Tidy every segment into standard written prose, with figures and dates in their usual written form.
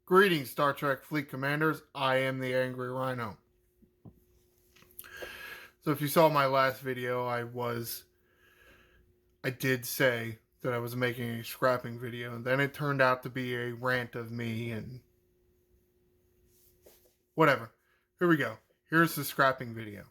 Greetings, Star Trek Fleet Commanders. I am the Angry Rhino. So if you saw my last video, I did say that I was making a scrapping video, and then it turned out to be a rant of me and whatever. Here we go. Here's the scrapping video.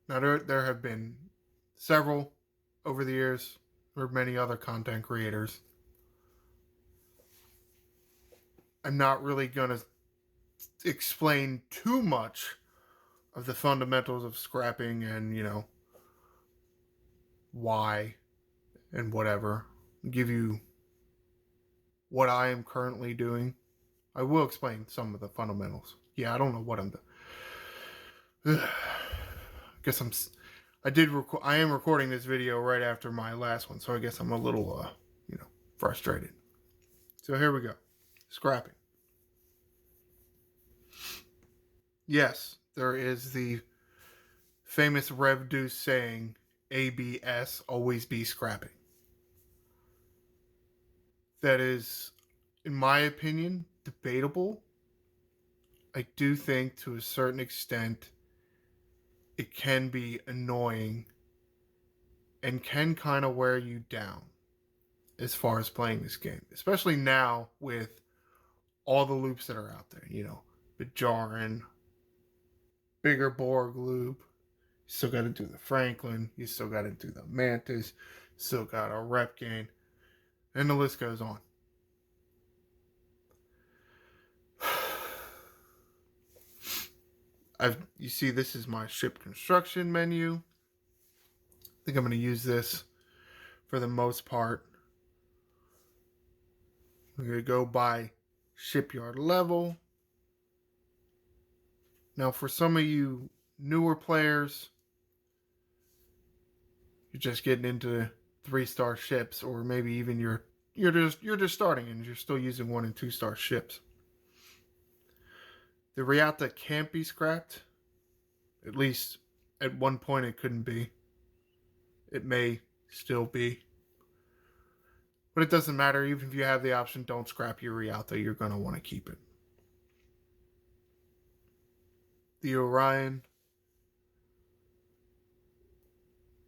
Now there have been several over the years, or many other content creators. I'm not really gonna explain too much of the fundamentals of scrapping and, why and whatever. Give you what I am currently doing. I will explain some of the fundamentals. Yeah, I don't know what I'm doing. Guess I am recording this video right after my last one, so I guess I'm a little frustrated. So here we go. Scrapping. Yes, there is the famous Rev Deuce saying, ABS, always be scrapping. That is, in my opinion, debatable. I do think to a certain extent it can be annoying and can kind of wear you down as far as playing this game, especially now with all the loops that are out there. Bajoran, bigger Borg loop. You still got to do the Franklin. You still got to do the Mantis. Still got a rep gain. And the list goes on. You see, this is my ship construction menu. I think I'm going to use this for the most part. We're going to go by shipyard level. Now, for some of you newer players, you're just getting into 3-star ships, or maybe even you're just starting and you're still using 1 and 2-star ships. The Riata can't be scrapped. At least at one point it couldn't be. It may still be. But it doesn't matter. Even if you have the option, don't scrap your Riata. You're going to want to keep it. The Orion.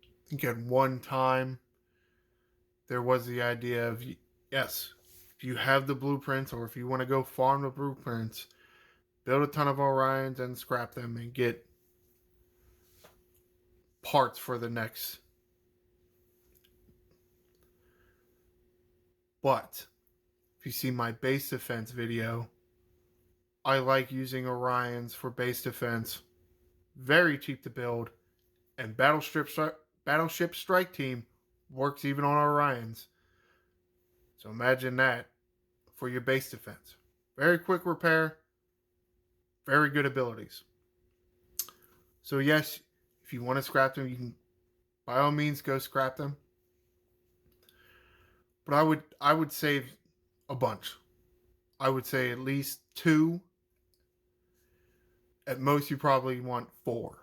I think at one time there was the idea of, yes, if you have the blueprints or if you want to go farm the blueprints, build a ton of Orions and scrap them and get parts for the next. But if you see my base defense video, I like using Orions for base defense. Very cheap to build, and Battleship Strike Team works even on Orions. So imagine that for your base defense. Very quick repair, very good abilities. So yes, if you want to scrap them, you can by all means go scrap them. But I would save a bunch. I would say at least 2. At most, you probably want 4.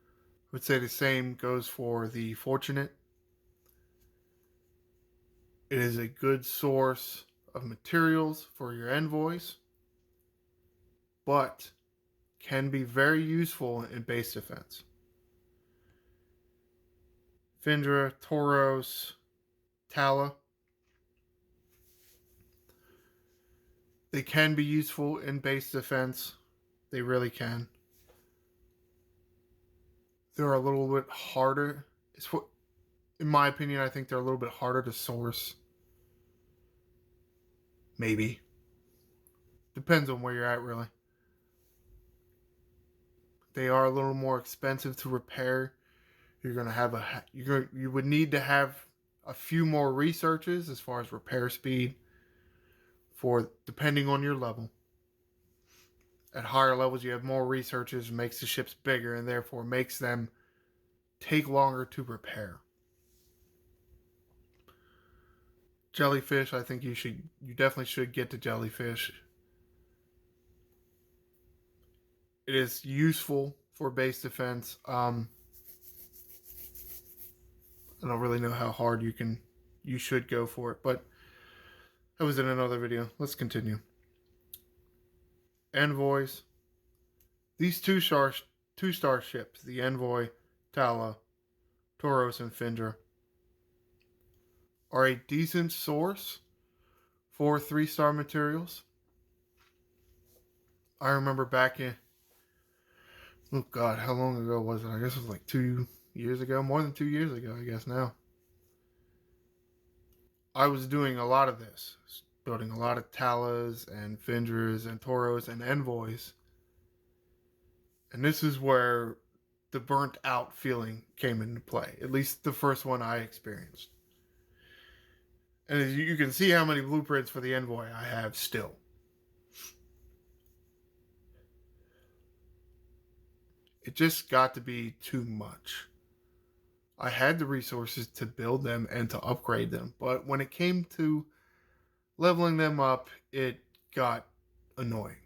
I would say the same goes for the Fortunate. It is a good source of materials for your envoys, but can be very useful in base defense. Findra, Tauros, Tala. They can be useful in base defense. They really can. They're a little bit harder. In my opinion, I think they're a little bit harder to source. Maybe. Depends on where you're at, really. They are a little more expensive to repair. You would need to have a few more researches as far as repair speed for depending on your level. At higher levels, you have more researches, makes the ships bigger, and therefore makes them take longer to repair. Jellyfish, I think you definitely should get to Jellyfish. It is useful for base defense. I don't really know how hard you should go for it, but That was in another video. Let's continue. Envoys. These two-star ships, the Envoy, Tala, Tauros, and Findra, are a decent source for 3-star materials. I remember back in, oh God, how long ago was it? I guess it was like 2 years ago, more than 2 years ago, I guess now. I was doing a lot of this, building a lot of Talas and Findras and Tauros and Envoys. And this is where the burnt out feeling came into play, at least the first one I experienced. And as you can see how many blueprints for the Envoy I have still. It just got to be too much. I had the resources to build them and to upgrade them, but when it came to leveling them up, it got annoying.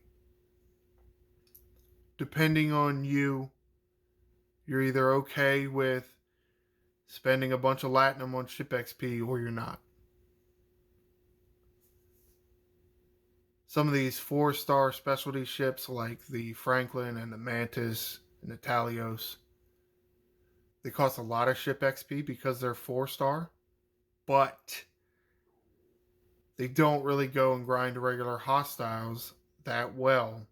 Depending on you, you're either okay with spending a bunch of Latinum on ship XP or you're not. Some of these 4-star specialty ships like the Franklin and the Mantis and the Talios, they cost a lot of ship XP because they're 4-star, but they don't really go and grind regular hostiles that well.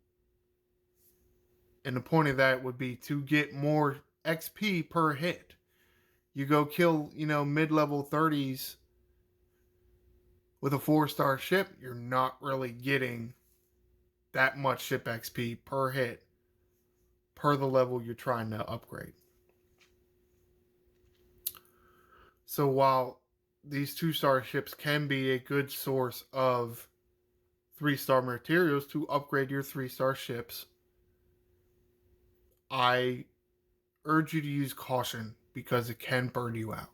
And the point of that would be to get more XP per hit. You go kill, mid-level 30s with a 4-star ship, you're not really getting that much ship XP per hit per the level you're trying to upgrade. So while these 2-star ships can be a good source of 3-star materials to upgrade your 3-star ships, I urge you to use caution because it can burn you out.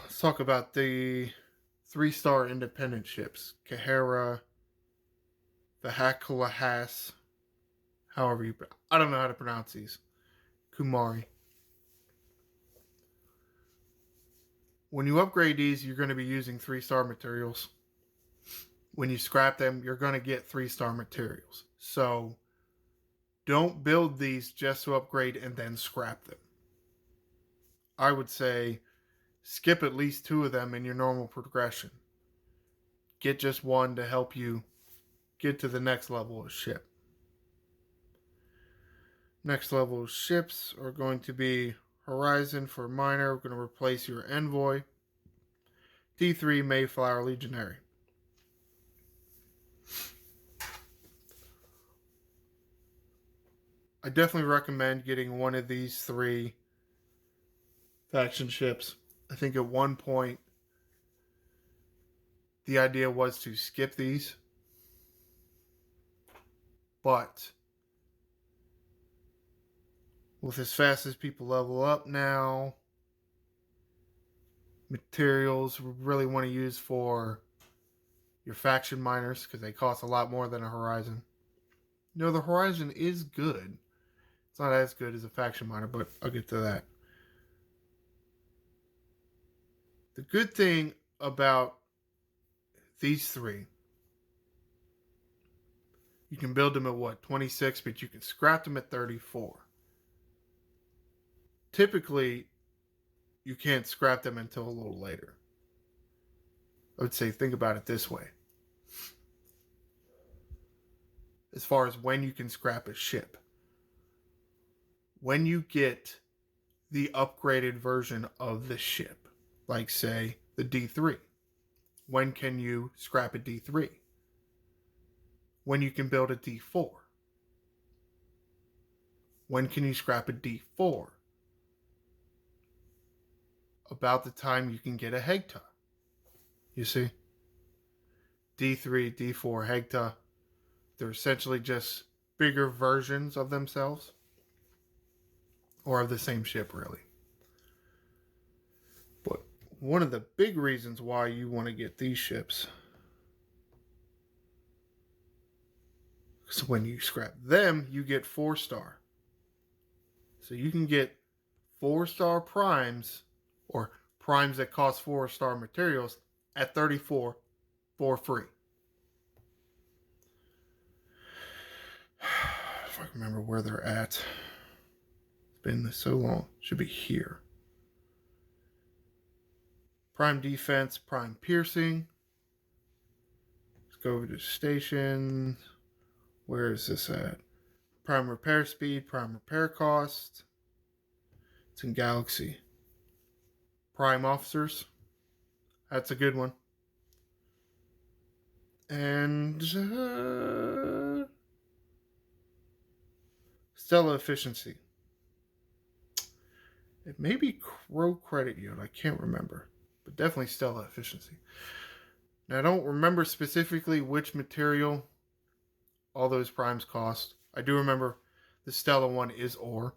Let's talk about the 3-star independent ships. Kahara, Vahakulahas, however you... I don't know how to pronounce these. Kumari. When you upgrade these, you're going to be using 3-star materials. When you scrap them, you're going to get 3-star materials. So don't build these just to upgrade and then scrap them. I would say skip at least 2 of them in your normal progression. Get just 1 to help you get to the next level of ship. Next level of ships are going to be Horizon for Miner. We're going to replace your Envoy. D3 Mayflower Legionary. I definitely recommend getting one of these 3 faction ships. I think at one point the idea was to skip these, but with as fast as people level up now, materials we really want to use for your faction miners because they cost a lot more than a Horizon. The Horizon is good. It's not as good as a faction miner, but I'll get to that. The good thing about these 3, you can build them at 26, but you can scrap them at 34. Typically, you can't scrap them until a little later. I would say think about it this way. As far as when you can scrap a ship. When you get the upgraded version of the ship, like say the D3, when can you scrap a D3? When you can build a D4. When can you scrap a D4? About the time you can get a Hegta. You see? D3, D4, Hegta. They're essentially just bigger versions of themselves. Or of the same ship, really. But one of the big reasons why you want to get these ships is when you scrap them, you get 4-star. So you can get 4-star primes or primes that cost 4-star materials at 34 for free. If I can remember where they're at. It's been so long. Should be here. Prime defense, prime piercing. Let's go over to station. Where is this at? Prime repair speed, prime repair cost. It's in Galaxy. Prime officers. That's a good one. And Stella efficiency. It may be Crow credit yield. I can't remember. But definitely Stella efficiency. Now, I don't remember specifically which material all those primes cost. I do remember the Stella one is ore.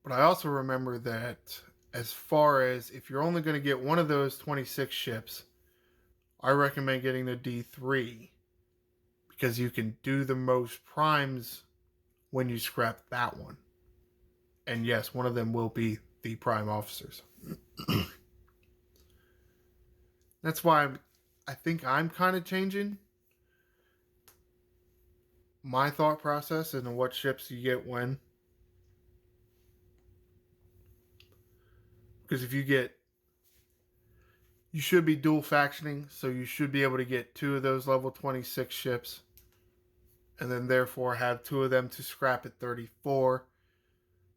But I also remember that as far as if you're only going to get one of those 26 ships, I recommend getting the D3 because you can do the most primes when you scrap that one. And yes, one of them will be the prime officers. That's why I think I'm kind of changing my thought process and what ships you get when. Because if you should be dual factioning, so you should be able to get 2 of those level 26 ships, and then therefore have 2 of them to scrap at 34,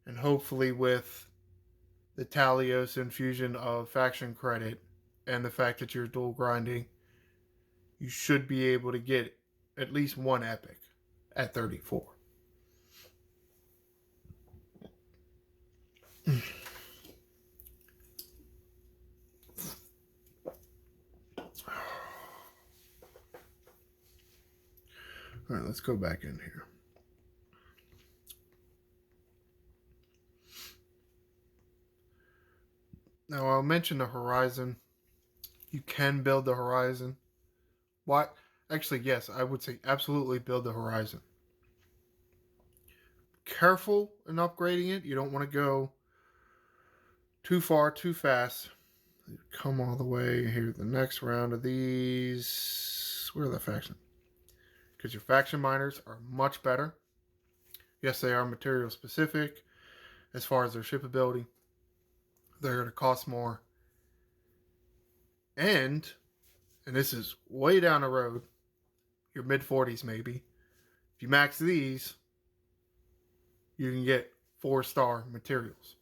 and hopefully with the Talios infusion of faction credit and the fact that you're dual grinding, you should be able to get at least 1 epic at 34. All right, let's go back in here. Now, I'll mention the Horizon. You can build the Horizon. Why? Actually, yes, I would say absolutely build the Horizon. Careful in upgrading it. You don't want to go too far, too fast. Come all the way here. The next round of these. Where are the factions? Because your faction miners are much better. Yes, they are material specific as far as their shipability. They're going to cost more. And this is way down the road, your mid 40s maybe. If you max these, you can get 4-star materials.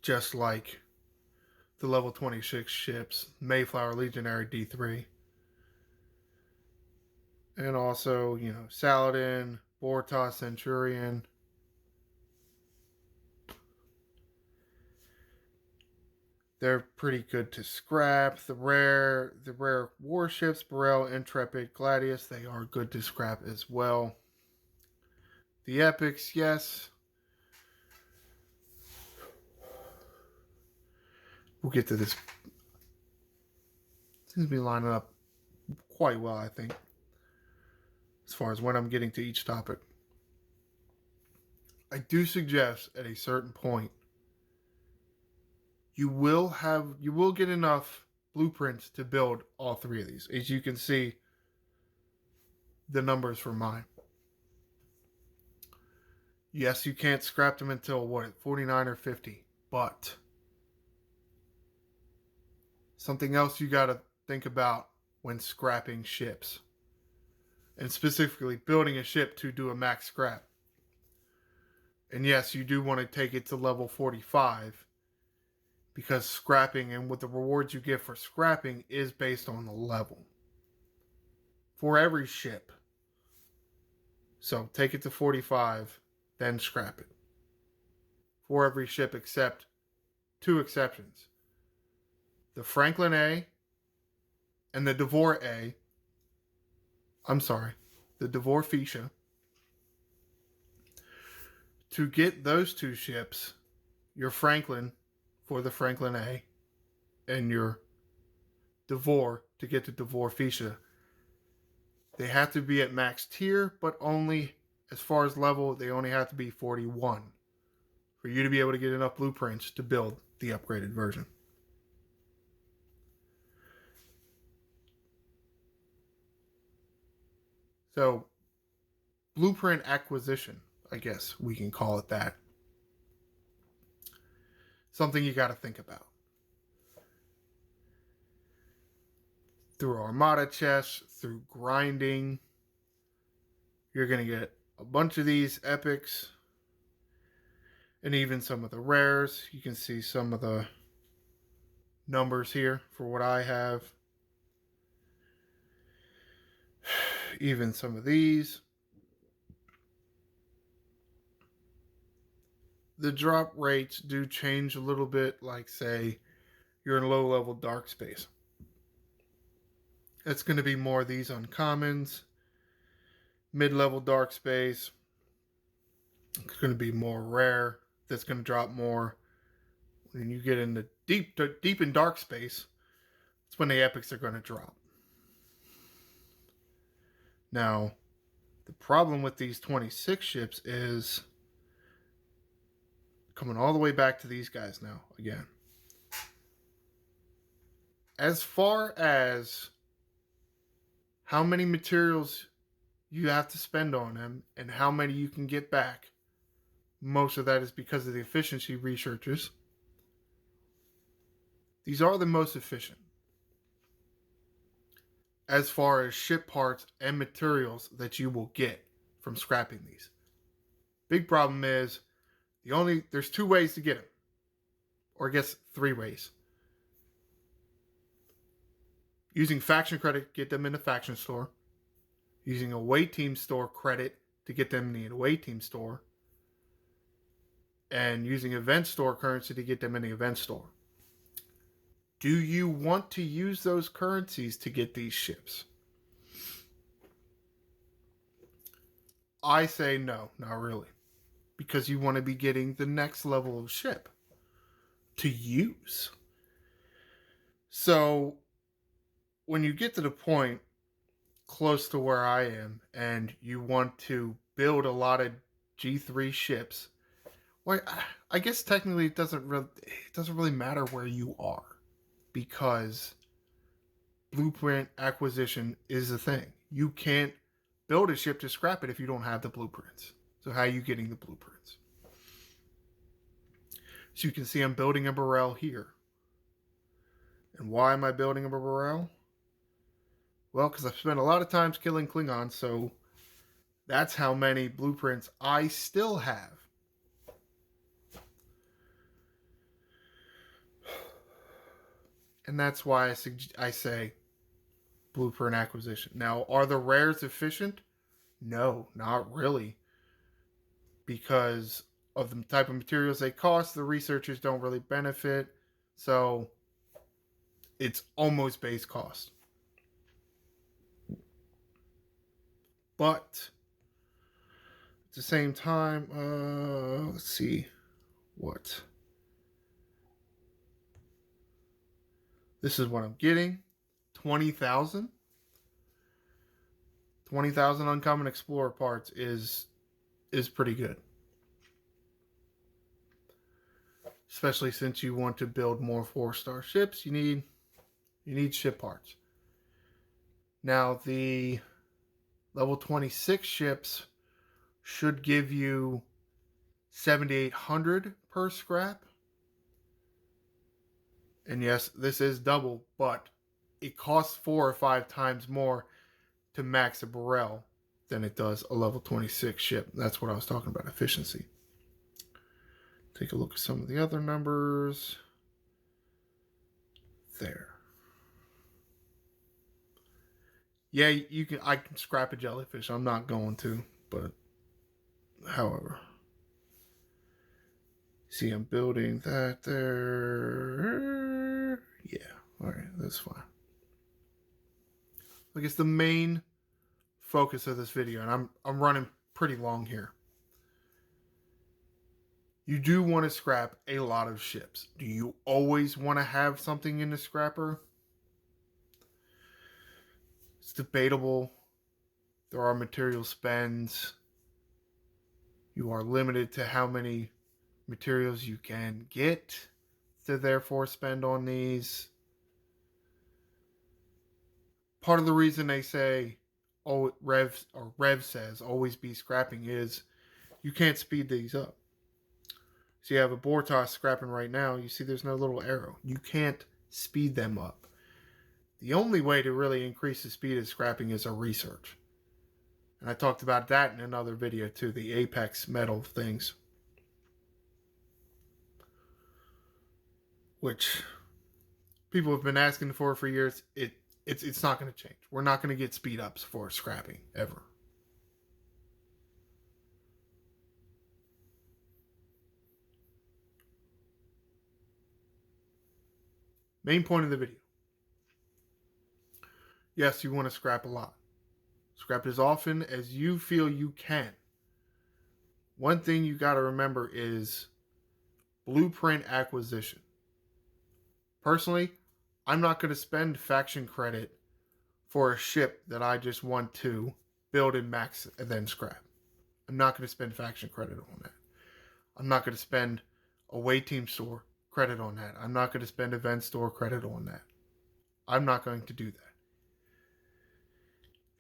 Just like the level 26 ships, Mayflower Legionary D3. And also, Saladin, Bortos Centurion. They're pretty good to scrap. The rare warships, Burrell, Intrepid, Gladius, they are good to scrap as well. The epics, yes. We'll get to this. Seems to be lining up quite well, I think, as far as when I'm getting to each topic. I do suggest at a certain point, you will get enough blueprints to build all 3 of these. As you can see, the numbers for mine. Yes, you can't scrap them until 49 or 50, but something else you got to think about when scrapping ships, and specifically building a ship to do a max scrap. And yes, you do want to take it to level 45, because scrapping and what the rewards you get for scrapping is based on the level for every ship. So take it to 45, then scrap it for every ship except 2 exceptions: the Franklin A and the Devore A. I'm sorry, the Devore Fisha. To get those 2 ships, your Franklin for the Franklin A and your Devore to get the Devore Fisha, they have to be at max tier, but only as far as level, they only have to be 41 for you to be able to get enough blueprints to build the upgraded version. So, blueprint acquisition, I guess we can call it that. Something you got to think about. Through Armada chests, through grinding, you're going to get a bunch of these epics and even some of the rares. You can see some of the numbers here for what I have. Even some of these. The drop rates do change a little bit, like say you're in low level dark space. It's going to be more of these uncommons. Mid level dark space, it's going to be more rare. That's going to drop more. When you get into deep in dark space, that's when the epics are going to drop. Now, the problem with these 26 ships is coming all the way back to these guys now again. As far as how many materials you have to spend on them and how many you can get back, most of that is because of the efficiency researchers. These are the most efficient as far as ship parts and materials that you will get from scrapping these. Big problem is there's 2 ways to get them, or I guess 3 ways. Using faction credit, get them in the faction store. Using away team store credit to get them in the away team store. And using event store currency to get them in the event store. Do you want to use those currencies to get these ships? I say no, not really. Because you want to be getting the next level of ship to use. So, when you get to the point close to where I am and you want to build a lot of G3 ships, well, I guess technically it doesn't really matter where you are, because blueprint acquisition is a thing. You can't build a ship to scrap it if you don't have the blueprints. So how are you getting the blueprints? So you can see I'm building a Burrell here. And why am I building a Burrell? Well, because I've spent a lot of times killing Klingons, so that's how many blueprints I still have. And that's why I say blueprint acquisition. Now, are the rares efficient? No, not really. Because of the type of materials they cost, the researchers don't really benefit. So it's almost base cost. But at the same time, let's see what. This is what I'm getting. 20,000. 20,000 uncommon explorer parts is pretty good. Especially since you want to build more 4-star ships, you need ship parts. Now the level 26 ships should give you 7,800 per scrap. And yes, this is double, but it costs 4 or 5 times more to max a Burrell than it does a level 26 ship. That's what I was talking about, efficiency. Take a look at some of the other numbers. There. Yeah, I can scrap a jellyfish. I'm not going to, but however. See, I'm building that there. Yeah, all right, that's fine. I guess the main focus of this video, and I'm running pretty long here. You do want to scrap a lot of ships. Do you always want to have something in the scrapper? It's debatable. There are material spends. You are limited to how many materials you can get to therefore spend on these. Part of the reason they say, oh, Rev says always be scrapping is you can't speed these up. So you have a Bortos scrapping right now. You see there's no little arrow. You can't speed them up. The only way to really increase the speed of scrapping is a research. And I talked about that in another video too, the Apex metal things. Which people have been asking for years. It's not going to change. We're not going to get speed ups for scrapping ever. Main point of the video. Yes, you want to scrap a lot. Scrap as often as you feel you can. One thing you got to remember is blueprint acquisition. Personally, I'm not going to spend faction credit for a ship that I just want to build and max and then scrap. I'm not going to spend faction credit on that. I'm not going to spend away team store credit on that. I'm not going to spend event store credit on that. I'm not going to do that.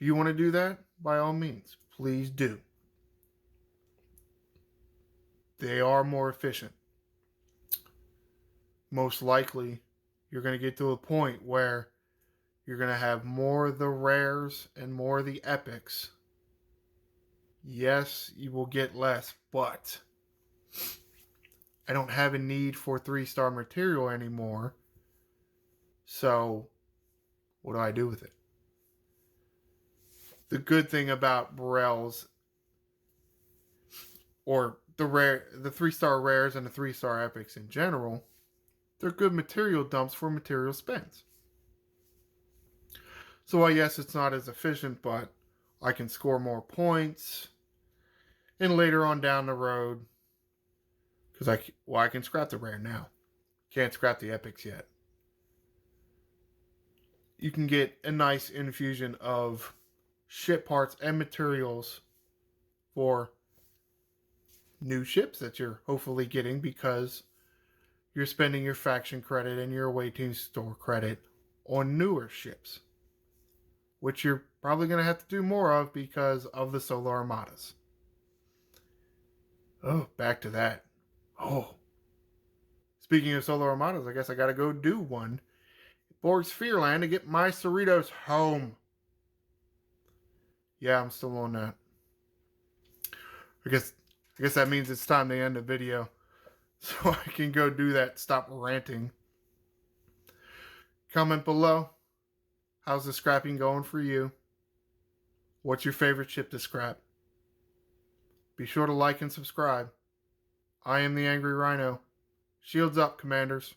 If you want to do that, by all means, please do. They are more efficient. Most likely, you're going to get to a point where you're going to have more of the rares and more of the epics. Yes, you will get less, but I don't have a need for 3-star material anymore. So, what do I do with it? The good thing about Burrell's, or the 3-star rares and the 3-star epics in general, they're good material dumps for material spends. So while yes, it's not as efficient, but I can score more points. And later on down the road, because I can scrap the rare now. Can't scrap the epics yet. You can get a nice infusion of ship parts and materials for new ships that you're hopefully getting because you're spending your faction credit and your away team store credit on newer ships, which you're probably going to have to do more of because of the Solar Armadas. Oh, back to that. Oh, speaking of Solar Armadas, I guess I got to go do one Borg Sphereland to get my Cerritos home. Yeah, I'm still on that. I guess that means it's time to end the video so I can go do that. Stop ranting. Comment below. How's the scrapping going for you? What's your favorite ship to scrap? Be sure to like and subscribe. I am the Angry Rhino. Shields up, Commanders.